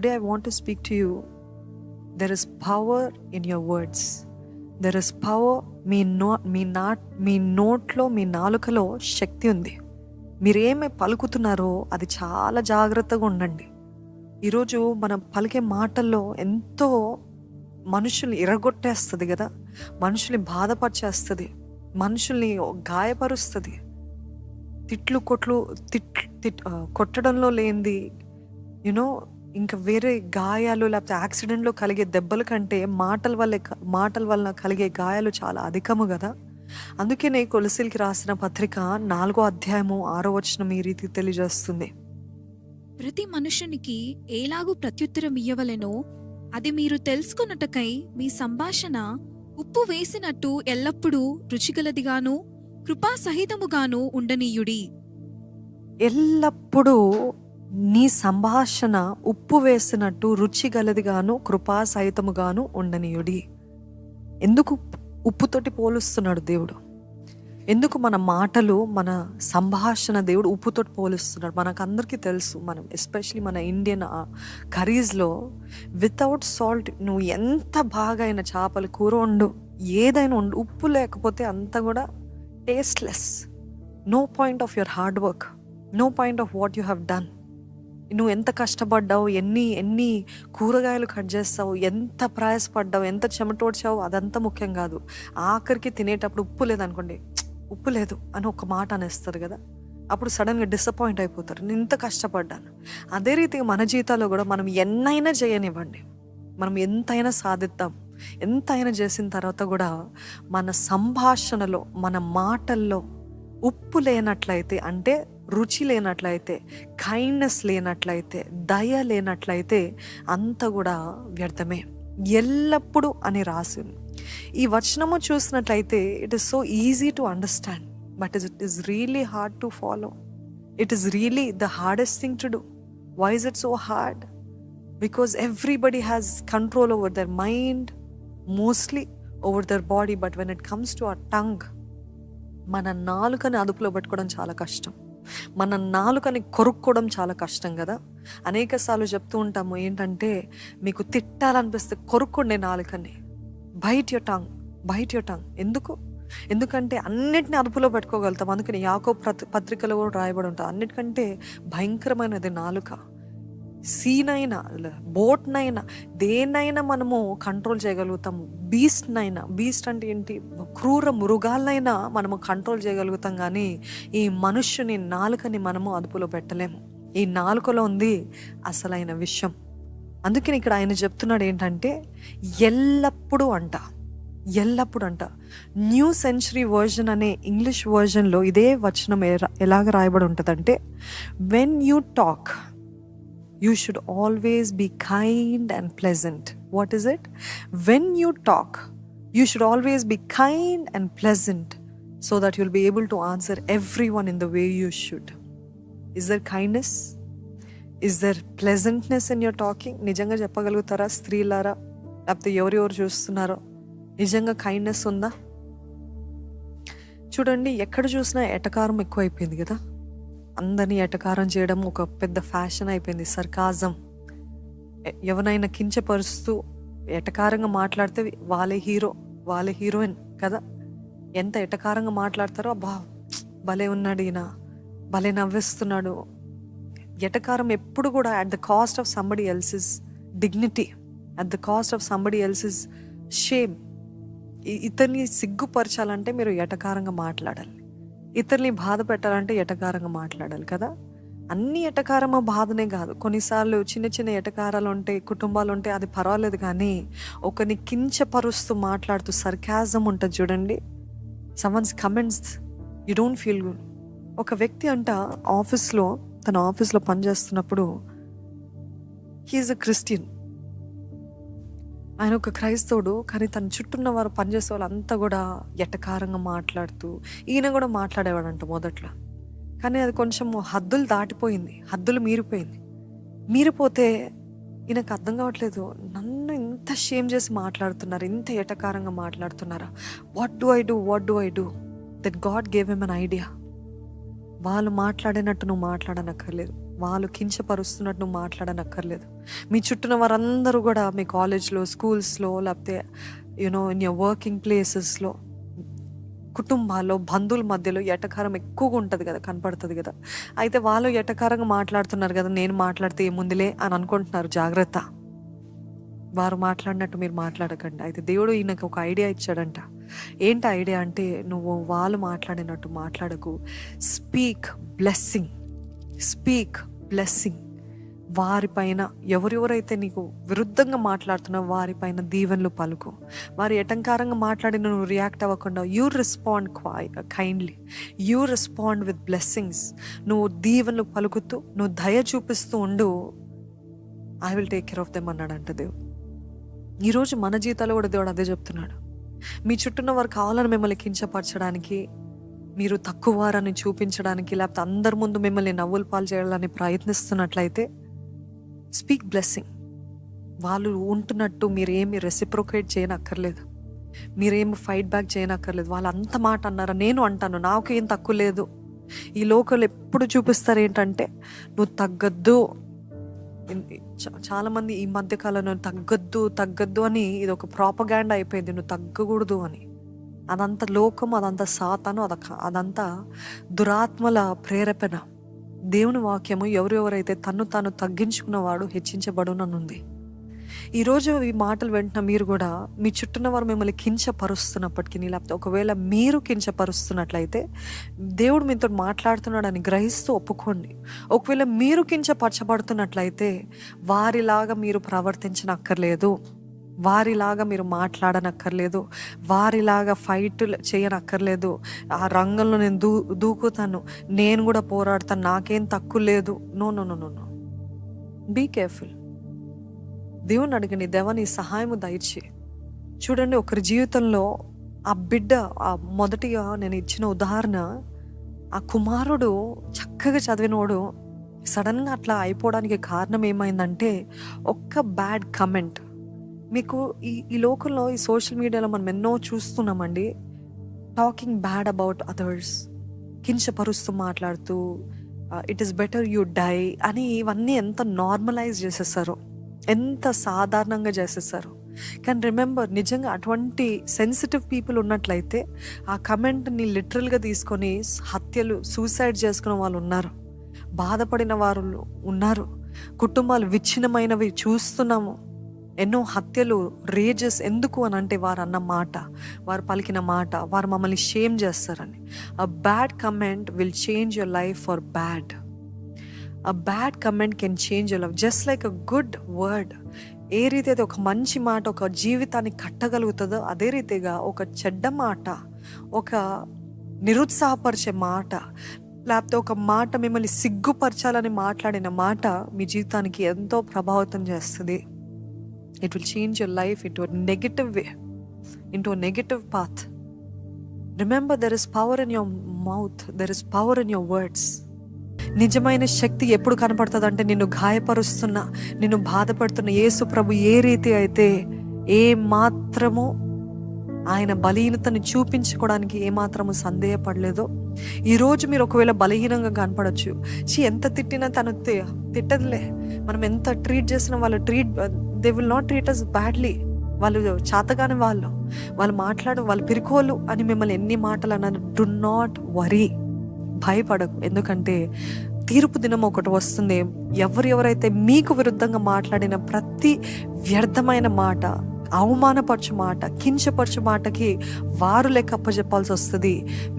Today I want to speak to you. There is power in your words. There is power. మీ నోట్లో, మీ నాలుకలో శక్తి ఉంది. మీరేమి పలుకుతున్నారో అది చాలా జాగ్రత్తగా ఉండండి. ఈరోజు మనం పలికే మాటల్లో ఎంతో మనుషుల్ని ఎరగొట్టేస్తుంది కదా, మనుషుల్ని బాధపరిచేస్తుంది, మనుషుల్ని గాయపరుస్తుంది. కొట్టడంలో లేనిది ఇంకా వేరే గాయాలు లేకపోతే యాక్సిడెంట్లో కలిగే దెబ్బల కంటే మాటల వల్ల కలిగే గాయాలు చాలా అధికము కదా. అందుకనే కొలసీలకి రాసిన పత్రిక 4వ అధ్యాయము 6వ వచనం ఈ రీతి తెలియజేస్తుంది. ప్రతి మనుషునికి ఏలాగు ప్రత్యుత్తరం ఇయ్యవలెనో అది మీరు తెలుసుకొనుటకై మీ సంభాషణ ఉప్పు వేసినట్టు ఎల్లప్పుడూ రుచిగలదిగాను కృపాసహితముగాను ఉండనీయుడి. ఎల్లప్పుడూ నీ సంభాషణ ఉప్పు వేసినట్టు రుచిగలదిగాను కృపాసహితముగాను ఉండనీయుడి. ఎందుకు ఉప్పుతోటి పోలుస్తున్నాడు దేవుడు? ఎందుకు మన మాటలు, మన సంభాషణ దేవుడు ఉప్పుతోటి పోలుస్తున్నాడు? మనకు అందరికీ తెలుసు, మనం ఎస్పెషలీ మన ఇండియన్ కర్రీస్లో వితౌట్ సాల్ట్ నువ్వు ఎంత బాగా అయిన చేపల కూర వండు, ఏదైనా వండు, ఉప్పు లేకపోతే అంతా కూడా tasteless. No point of your hard work, no point of what you have done. నువ్వు ఎంత కష్టపడ్డావు, ఎన్ని కూరగాయలు కట్ చేస్తావు, ఎంత ప్రయాసపడ్డావు, ఎంత చెమటోడ్చావు, అదంతా ముఖ్యం కాదు. ఆఖరికి తినేటప్పుడు ఉప్పు లేదనుకోండి, ఉప్పు లేదు అని ఒక మాట అనేస్తారు కదా, అప్పుడు సడన్గా డిసప్పాయింట్ అయిపోతారు. నేను ఇంత కష్టపడ్డాను. అదే రీతిగా మన జీవితాల్లో కూడా మనం ఎన్నైనా చేయనివ్వండి, మనం ఎంతైనా సాధిద్దాం, ఎంతైనా చేసిన తర్వాత కూడా మన సంభాషణలో, మన మాటల్లో ఉప్పు లేనట్లయితే, అంటే రుచి లేనట్లయితే, కైండ్నెస్ లేనట్లయితే, దయ లేనట్లయితే అంత కూడా వ్యర్థమే. ఎల్లప్పుడూ అని రాసింది. ఈ వచనము చూసినట్లయితే it is so easy to understand, but it is really hard to follow. It is really the hardest thing to do. Why is it so hard? Because everybody has control over their mind, mostly over their body. But when it comes to our tongue, మన నాలుకని అదుపులో పెట్టుకోవడం చాలా కష్టం. మన నాలుకని కొరుక్కోవడం చాలా కష్టం కదా. అనేక సార్లు చెప్తూ ఉంటాము ఏంటంటే, మీకు తిట్టాలనిపిస్తే కొరుక్కోండి నాలుకని. Bite your tongue. ఎందుకంటే అన్నిటిని అదుపులో పెట్టుకోగలుగుతాం. అందుకని యాకోబు పత్రికలో కూడా రాయబడి ఉంటాం, అన్నిటికంటే భయంకరమైనది నాలుక. సీనైనా, బోట్నైనా, దేన్నైనా మనము కంట్రోల్ చేయగలుగుతాము. బీస్ట్ అంటే ఏంటి? క్రూర మృగాలైనా మనము కంట్రోల్ చేయగలుగుతాం, కానీ ఈ మనుష్యుని నాలుకని మనము అదుపులో పెట్టలేము. ఈ నాలుకలో ఉంది అసలైన విషయం. అందుకని ఇక్కడ ఆయన చెప్తున్నాడు ఏంటంటే, ఎల్లప్పుడూ అంట. న్యూ సెంచరీ వర్జన్ అనే ఇంగ్లీష్ వర్జన్లో ఇదే వచనం ఎలాగ రాయబడి ఉంటుందంటే, when you talk you should always be kind and pleasant. What is it? When you talk, you should always be kind and pleasant, so that you'll be able to answer everyone in the way you should. Is there kindness? Is there pleasantness in your talking? నిజంగా చెప్పగలుగుతారా స్త్రీలారా, లేకపోతే ఎవరెవరు చూస్తున్నారో? నిజంగా kindness ఉందా? చూడండి, ఎక్కడ చూసినా ఎటకారం ఎక్కువైపోయింది కదా. అందరినీ ఎటకారం చేయడం ఒక పెద్ద ఫ్యాషన్ అయిపోయింది. సర్కాజం. ఎవరైనా కించపరుస్తూ ఎటకారంగా మాట్లాడితే వాళ్ళే హీరో, వాళ్ళే హీరోయిన్ కదా. ఎంత ఎటకారంగా మాట్లాడతారో, అబ్బా భలే ఉన్నాడు ఈయన, భలే నవ్విస్తున్నాడు. ఎటకారం ఎప్పుడు కూడా at the cost of somebody else's dignity, at the cost of somebody else's shame. ఇతన్ని సిగ్గుపరచాలంటే మీరు ఎటకారంగా మాట్లాడాలి, ఇతరుల్ని బాధ పెట్టాలంటే ఎటకారంగా మాట్లాడాలి కదా. అన్ని ఎటకారమో బాధనే కాదు. కొన్నిసార్లు చిన్న చిన్న ఎటకారాలు ఉంటాయి, కుటుంబాలు ఉంటాయి, అది పర్వాలేదు. కానీ ఒకరిని కించపరుస్తూ మాట్లాడుతూ సర్కాజం ఉంటుంది చూడండి. Someone's comments, you don't feel good. ఒక వ్యక్తి అంట తన ఆఫీస్లో పనిచేస్తున్నప్పుడు, హీఈస్ అ క్రిస్టియన్, ఆయన ఒక క్రైస్తవుడు, కానీ తన చుట్టూన్న వారు పనిచేసే వాళ్ళంతా కూడా ఎటకారంగా మాట్లాడుతూ, ఈయన కూడా మాట్లాడేవాడంట మొదట్లో. కానీ అది కొంచెం హద్దులు దాటిపోయింది, హద్దులు మీరిపోతే ఈయనకు అర్థం కావట్లేదు, నన్ను ఇంత షేమ్ చేసి మాట్లాడుతున్నారు, ఇంత ఎటకారంగా మాట్లాడుతున్నారా, what do I do that God gave him an idea. వాళ్ళు మాట్లాడినట్టు నువ్వు మాట్లాడనక్కర్లేదు, వాళ్ళు కించపరుస్తున్నట్టు నువ్వు మాట్లాడనక్కర్లేదు. మీ చుట్టూన వారందరూ కూడా మీ కాలేజ్లో, స్కూల్స్లో, లేకపోతే ఇన్ యువర్ వర్కింగ్ ప్లేసెస్లో, కుటుంబాల్లో, బంధువుల మధ్యలో ఎటకారం ఎక్కువగా ఉంటుంది కదా, కనపడుతుంది కదా. అయితే వాళ్ళు ఎటకారంగా మాట్లాడుతున్నారు కదా, నేను మాట్లాడితే ఏముందిలే అని అనుకుంటున్నారు. జాగ్రత్త, వారు మాట్లాడినట్టు మీరు మాట్లాడకండి. అయితే దేవుడు ఈయనకు ఒక ఐడియా ఇచ్చాడంట. ఏంటి ఐడియా అంటే, నువ్వు వాళ్ళు మాట్లాడినట్టు మాట్లాడకు. Speak blessing, speak blessing. వారిపైన ఎవరెవరైతే నీకు విరుద్ధంగా మాట్లాడుతున్నావు వారిపైన దీవెనలు పలుకు. వారు ఎటంకారంగా మాట్లాడిన నువ్వు రియాక్ట్ అవ్వకుండా you respond kindly, you respond with blessings. నువ్వు దీవెనలు పలుకుతూ నువ్వు దయ చూపిస్తూ ఉండు. I will take care of them అన్నాడంట దేవుడు. ఈరోజు మన జీవితాల్లో కూడా దేవుడు అదే చెప్తున్నాడు. మీ చుట్టూన్న వారు కావాలని మిమ్మల్ని కించపరచడానికి, మీరు తక్కువ వారని చూపించడానికి, లేకపోతే అందరి ముందు మిమ్మల్ని నవ్వులు పాలు చేయాలని ప్రయత్నిస్తున్నట్లయితే స్పీక్ బ్లెస్సింగ్. వాళ్ళు ఉంటున్నట్టు మీరేమి రెసిప్రోకేట్ చేయనక్కర్లేదు, మీరేమి ఫైట్ బ్యాక్ చేయనక్కర్లేదు. వాళ్ళు అంత మాట అన్నారా, నేను అంటాను, నాకు ఏం తక్కువ లేదు. ఈ లోకల్ ఎప్పుడు చూపిస్తారు ఏంటంటే నువ్వు తగ్గద్దు. చాలామంది ఈ మధ్య కాలంలో తగ్గద్దు తగ్గద్దు అని ఇది ఒక ప్రాపగాండా అయిపోయింది, నువ్వు తగ్గకూడదు అని. అదంతా లోకం, అదంతా సాతాను, అదంతా దురాత్మల ప్రేరేపణ. దేవుని వాక్యము ఎవరెవరైతే తన్ను తాను తగ్గించుకున్నవాడు హెచ్చించబడుననుంది. ఈరోజు ఈ మాటలు వెంటనే మీరు కూడా మీ చుట్టూన్న వారు మిమ్మల్ని కించపరుస్తున్నప్పటికీ, లేకపోతే ఒకవేళ మీరు కించపరుస్తున్నట్లయితే దేవుడు మీతో మాట్లాడుతున్నాడని గ్రహిస్తూ ఒప్పుకోండి. ఒకవేళ మీరు కించపరచబడుతున్నట్లయితే వారిలాగా మీరు ప్రవర్తించనక్కర్లేదు, వారిలాగా మీరు మాట్లాడనక్కర్లేదు, వారిలాగా ఫైట్ చేయనక్కర్లేదు. ఆ రంగంలో నేను దూకుతాను, నేను కూడా పోరాడతాను, నాకేం తక్కువ లేదు. No no no no no be careful. దేవుని అడిగండి, దేవా నీ సహాయము దయచే. చూడండి, ఒకరి జీవితంలో ఆ బిడ్డ, ఆ మొదటిగా నేను ఇచ్చిన ఉదాహరణ, ఆ కుమారుడు చక్కగా చదివినోడు సడన్గా అట్లా అయిపోవడానికి కారణం ఏమైందంటే ఒక్క బ్యాడ్ కమెంట్. మీకు ఈ లోకంలో, ఈ సోషల్ మీడియాలో మనం ఎన్నో చూస్తున్నామండి. టాకింగ్ బ్యాడ్ అబౌట్ అదర్స్, కించపరుస్తూ మాట్లాడుతూ it is better you die అని ఇవన్నీ ఎంత నార్మలైజ్ చేసేసారో, ఎంత సాధారణంగా చేసేసారు. కానీ రిమెంబర్, నిజంగా అటువంటి సెన్సిటివ్ పీపుల్ ఉన్నట్లయితే ఆ కమెంట్ని లిటరల్గా తీసుకొని హత్యలు, సూసైడ్ చేసుకున్న వాళ్ళు ఉన్నారు, బాధపడిన వారు ఉన్నారు, కుటుంబాలు విచ్ఛిన్నమైనవి చూస్తున్నాము. ఎన్నో హత్యలు, రేజెస్. ఎందుకు అని అంటే వారు అన్న మాట, వారు పలికిన మాట, వారు మమ్మల్ని షేమ్ చేస్తారని. A bad comment will change your life for bad. A bad comment can change your life just like a good word. ఏ రీతి అయితే ఒక మంచి మాట ఒక జీవితాన్ని కట్టగలుగుతుందో, అదే రీతిగా ఒక చెడ్డ మాట, ఒక నిరుత్సాహపరిచే మాట, లేకపోతే ఒక మాట మిమ్మల్ని సిగ్గుపరచాలని మాట్లాడిన మాట మీ జీవితానికి ఎంతో ప్రభావితం చేస్తుంది. It will change your life into a negative way, into a negative path. Remember, there is power in your mouth, there is power in your words. నిజమైన శక్తి ఎప్పుడు కనపడుతుంది అంటే, నిన్ను గాయపరుస్తున్న, నిన్ను బాధపడుతున్న యేసు ప్రభు ఏ రీతి అయితే ఏ మాత్రము ఆయన బలహీనతని చూపించుకోవడానికి ఏమాత్రము సందేహపడలేదో, ఈరోజు మీరు ఒకవేళ బలహీనంగా కనపడచ్చు. ఎంత తిట్టినా తను తిట్టదులే, మనం ఎంత ట్రీట్ చేసినా వాళ్ళు they will not treat us badly. వాళ్ళు చేతగాని వాళ్ళు మాట్లాడు, వాళ్ళు పిరికోలు అని మిమ్మల్ని ఎన్ని మాటలు అన్నారు. డు నాట్ వరీ, భయపడకు. ఎందుకంటే తీర్పు దినం ఒకటి వస్తుంది. ఎవరైతే మీకు విరుద్ధంగా మాట్లాడిన ప్రతి వ్యర్థమైన మాట, అవమానపరచు మాట, కించపరచు మాటకి వారు లెక్క అప్పచెప్పాల్సి వస్తుంది.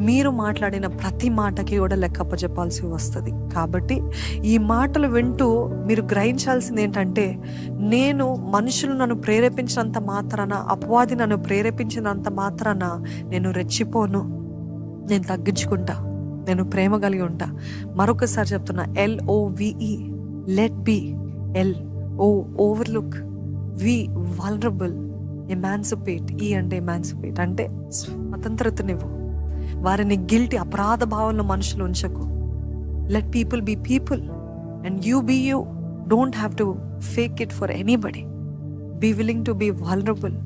మీరు మాట్లాడిన ప్రతి మాటకి కూడా లెక్క అప్పచెప్పాల్సి వస్తుంది. కాబట్టి ఈ మాటలు వింటూ మీరు గ్రహించాల్సింది ఏంటంటే, నేను మనుషులు నన్ను ప్రేరేపించినంత మాత్రాన, అపవాది నన్ను ప్రేరేపించినంత మాత్రాన నేను రెచ్చిపోను, నేను తగ్గించుకుంటా, నేను ప్రేమ కలిగి ఉంటా. మరొకసారి చెప్తున్నా, LOVE, let be. Overlook, be vulnerable, emancipate. అంటే ఎమాన్సిపేట్ అంటే స్వతంత్రతనివ్వు. వారిని గిల్టీ, అపరాధ భావంలో మనుషులు ఉంచకు. Let people be people and you be you. Don't have to fake it for anybody. Be willing to be vulnerable.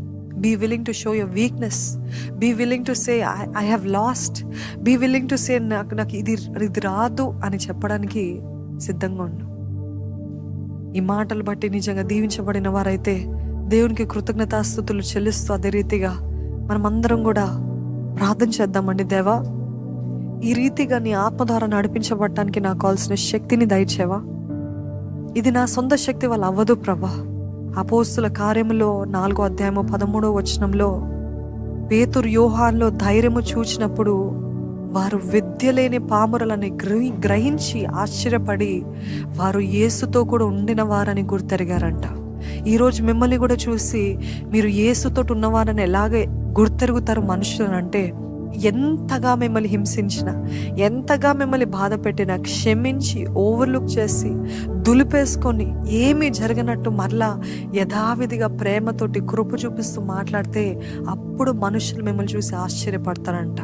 Be willing to show your weakness. Be willing to say, I have lost. Be willing to say, నాకు ఇది రాదు అని చెప్పడానికి సిద్ధంగా ఉండు. ఈ మాటలు బట్టి నిజంగా దీవించబడిన వారైతే దేవునికి కృతజ్ఞతాస్తుతులు చెల్లిస్తూ అదే రీతిగా మనమందరం కూడా ప్రార్థన చేద్దామండి. దేవా, ఈ రీతిగా నీ ఆత్మ ద్వారా నడిపించబడటానికి నాకు కావాల్సిన శక్తిని దయచేవా. ఇది నా సొంత శక్తి వల్ల అవ్వదు ప్రభా. అపోస్తుల కార్యములో 4వ అధ్యాయము 13వ వచనంలో పేతురు యోహాన్లో ధైర్యము చూచినప్పుడు వారు విద్య లేని పామరులని గ్రహించి ఆశ్చర్యపడి వారు యేసుతో కూడా ఉండిన వారని గుర్తెరిగారంట. ఈరోజు మిమ్మల్ని కూడా చూసి మీరు యేసుతో ఉన్నవారని ఎలాగే గుర్తెరుగుతారు మనుషులనంటే, ఎంతగా మిమ్మల్ని హింసించిన, ఎంతగా మిమ్మల్ని బాధ పెట్టినా క్షమించి ఓవర్లుక్ చేసి దులిపేసుకొని ఏమీ జరగనట్టు మరలా యథావిధిగా ప్రేమతోటి కృప చూపిస్తూ మాట్లాడితే అప్పుడు మనుషులు మిమ్మల్ని చూసి ఆశ్చర్యపడతారంట.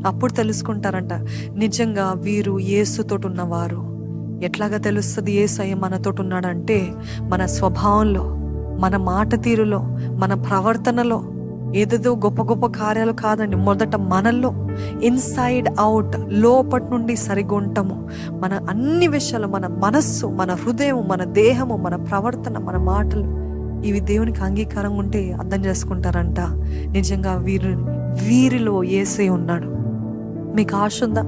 అప్పుడు తెలుసుకుంటారంట నిజంగా వీరు యేసుతోటి ఉన్నవారు. ఎట్లాగా తెలుస్తుంది యేసయ్య మనతోటి ఉన్నాడంటే, మన స్వభావంలో, మన మాట తీరులో, మన ప్రవర్తనలో. ఏదేదో గొప్ప గొప్ప కార్యాలు కాదండి, మొదట మనల్లో ఇన్సైడ్ అవుట్, లోపటి నుండి సరిగా ఉంటాము. మన అన్ని విషయాలు, మన మనస్సు, మన హృదయం, మన దేహము, మన ప్రవర్తన, మన మాటలు, ఇవి దేవునికి అంగీకారంగా ఉంటే అర్థం చేసుకుంటారంట నిజంగా వీరిలో యేసే ఉన్నాడు. మీకు ఆశ ఉందా?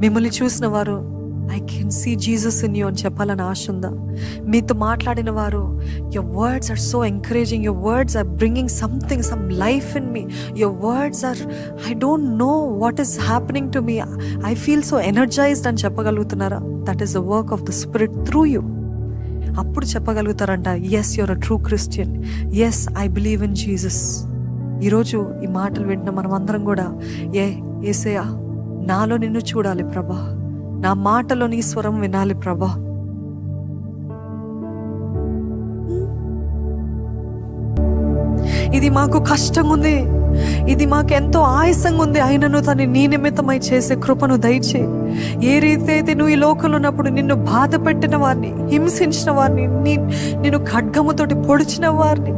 మిమ్మల్ని చూసిన వారు I can see Jesus in you అని చెప్పాలని ఆశ ఉందా? మీతో మాట్లాడిన వారు your words are so encouraging, your words are bringing something, some life in me, your words are I don't know what is happening to me, I feel so energized అని చెప్పగలుగుతున్నారా? That is the work of the spirit through you. అప్పుడు చెప్పగలుగుతారంట, yes you're a true Christian, yes I believe in Jesus. ఈరోజు ఈ మాటలు వింటున్న మనం అందరం కూడా యేసయ్యా, నాలో నిన్ను చూడాలి ప్రభా, నా మాటలో నీ స్వరం వినాలి ప్రభా. ఇది మాకు కష్టంగా ఉంది, ఇది మాకు ఎంతో ఆయాసంగా ఉంది, అయినను తను నీ నిమిత్తమై చేసే కృపను దయచే. ఏ రీతి అయితే నువ్వు ఈ లోకంలో ఉన్నప్పుడు నిన్ను బాధ పెట్టిన వారిని, హింసించిన వారిని, నిన్ను ఖడ్గముతోటి పొడిచిన వారిని,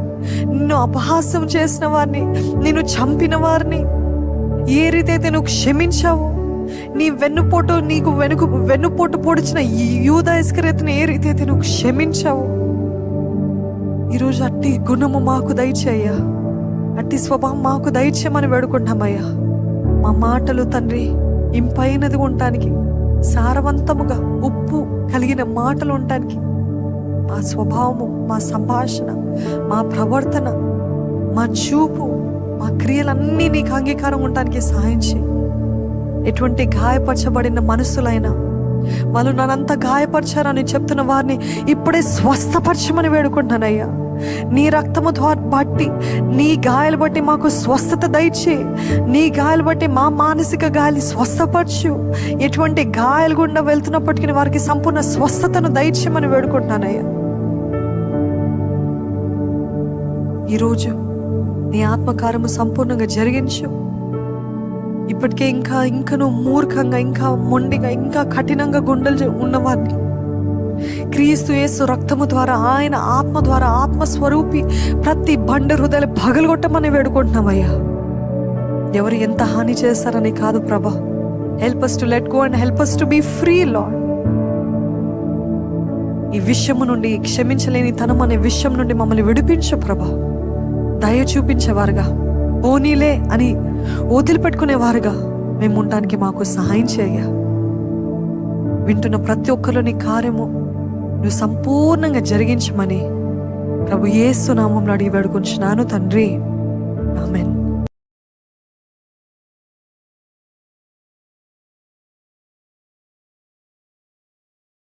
నిన్ను అపహాస్యం చేసిన వారిని, నిన్ను చంపిన వారిని ఏ రీతి అయితే నువ్వు క్షమించావు, నీ వెన్నుపోటు పొడిచిన యూదా ఇస్కరియోతుని ఏ రీతి అయితే నువ్వు క్షమించావు, ఈరోజు అట్టి గుణము మాకు దయచేయ్యా, అట్టి స్వభావం మాకు దయచేయమని వేడుకుంటామయ్యా. మా మాటలు తండ్రి ఇంపైనది ఉండటానికి, సారవంతముగా ఉప్పు కలిగిన మాటలు ఉండటానికి, మా స్వభావము, మా సంభాషణ, మా ప్రవర్తన, మా చూపు, మా క్రియలన్నీ నీకు అంగీకారం ఉండటానికి సహాయం చేయి. ఎటువంటి గాయపరచబడిన మనసులైనా, వాళ్ళు నన్నంతా గాయపరిచారని చెప్తున్న వారిని ఇప్పుడే స్వస్థపరచమని వేడుకుంటున్నానయ్యా. నీ రక్తము ద్వారా బట్టి, నీ గాయాలు బట్టి మాకు స్వస్థత దయచే. నీ గాయాలు బట్టి మా మానసిక గాయాలు స్వస్థపరచు. ఎటువంటి గాయాలు గుండా వెళ్తున్నప్పటికీ వారికి సంపూర్ణ స్వస్థతను దయచేయమని వేడుకుంటున్నానయ్యా. ఈరోజు నీ ఆత్మకార్యము సంపూర్ణంగా జరిగించు. ఇప్పటికే ఇంకా మూర్ఖంగా, ఇంకా మొండిగా, ఇంకా కఠినంగా గుండెలు ఉన్నవారిని క్రీస్తు యేసు రక్తము ద్వారా, ఆయన ఆత్మ ద్వారా, ఆత్మస్వరూపి ప్రతి బండ హృదయాలు పగలగొట్టమని వేడుకుంటున్నామయ్యా. ఎవరు ఎంత హాని చేస్తారని కాదు ప్రభా. Help us to let go and help us to be free, Lord. ఈ విషయము నుండి, క్షమించలేని తనం అనే విషయం నుండి మమ్మల్ని విడిపించు ప్రభా. దయ చూపించేవారుగా, పోనీలే అని వదిలిపెట్టుకునేవారుగా మేము ఉండడానికి మాకు సహాయం చేయ. వింటున్న ప్రతి ఒక్కరిలో నీ కార్యము నువ్వు సంపూర్ణంగా జరిగించమని ప్రభు యేసు నామములో అడిగి వేడుకుంటున్నాను తండ్రి. ఆమేన్.